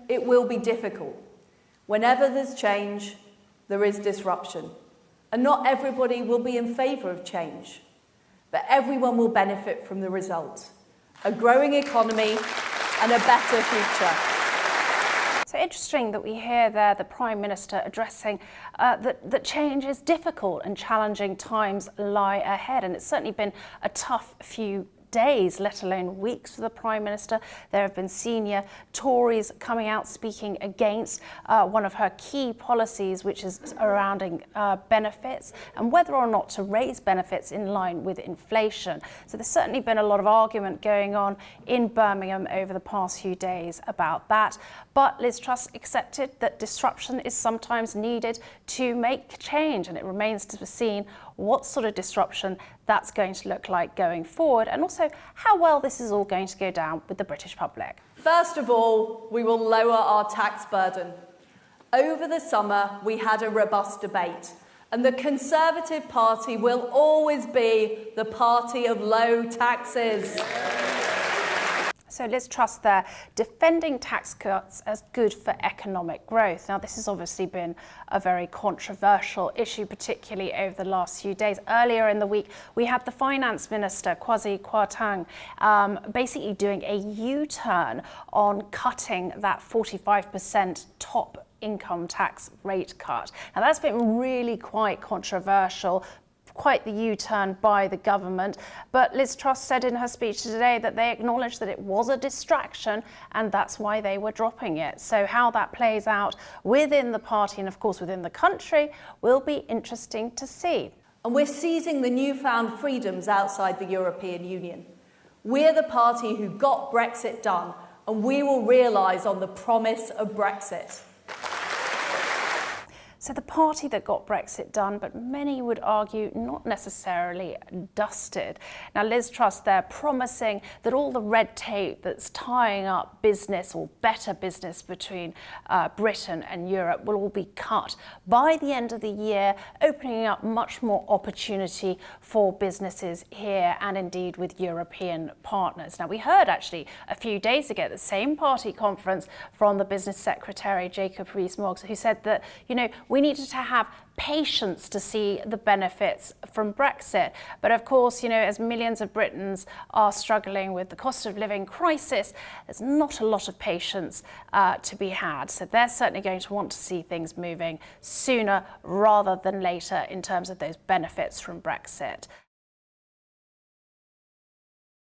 it will be difficult. Whenever there's change, there is disruption. And not everybody will be in favour of change. But everyone will benefit from the result. A growing economy and a better future. So interesting that we hear there the Prime Minister addressing that change is difficult and challenging times lie ahead. And it's certainly been a tough few days, let alone weeks, for the Prime Minister. There have been senior Tories coming out speaking against one of her key policies, which is surrounding benefits and whether or not to raise benefits in line with inflation. So there's certainly been a lot of argument going on in Birmingham over the past few days about that. But Liz Truss accepted that disruption is sometimes needed to make change, and it remains to be seen what sort of disruption that's going to look like going forward, and also how well this is all going to go down with the British public. First of all, we will lower our tax burden. Over the summer, we had a robust debate, and the Conservative Party will always be the party of low taxes. So Liz Truss there defending tax cuts as good for economic growth. Now, this has obviously been a very controversial issue, particularly over the last few days. Earlier in the week, we had the Finance Minister, Kwasi Kwarteng, basically doing a U-turn on cutting that 45% top income tax rate cut. Now, that's been really quite controversial. Quite the U-turn by the government. But Liz Truss said in her speech today that they acknowledged that it was a distraction and that's why they were dropping it. So how that plays out within the party and of course within the country will be interesting to see. And we're seizing the newfound freedoms outside the European Union. We're the party who got Brexit done, and we will realise on the promise of Brexit. So the party that got Brexit done, but many would argue not necessarily dusted. Now, Liz Truss there promising that all the red tape that's tying up business or better business between Britain and Europe will all be cut by the end of the year, opening up much more opportunity for businesses here and indeed with European partners. Now, we heard actually a few days ago at the same party conference from the Business Secretary, Jacob Rees-Mogg, who said that, we needed to have patience to see the benefits from Brexit. But of course, as millions of Britons are struggling with the cost of living crisis, there's not a lot of patience to be had. So they're certainly going to want to see things moving sooner rather than later in terms of those benefits from Brexit.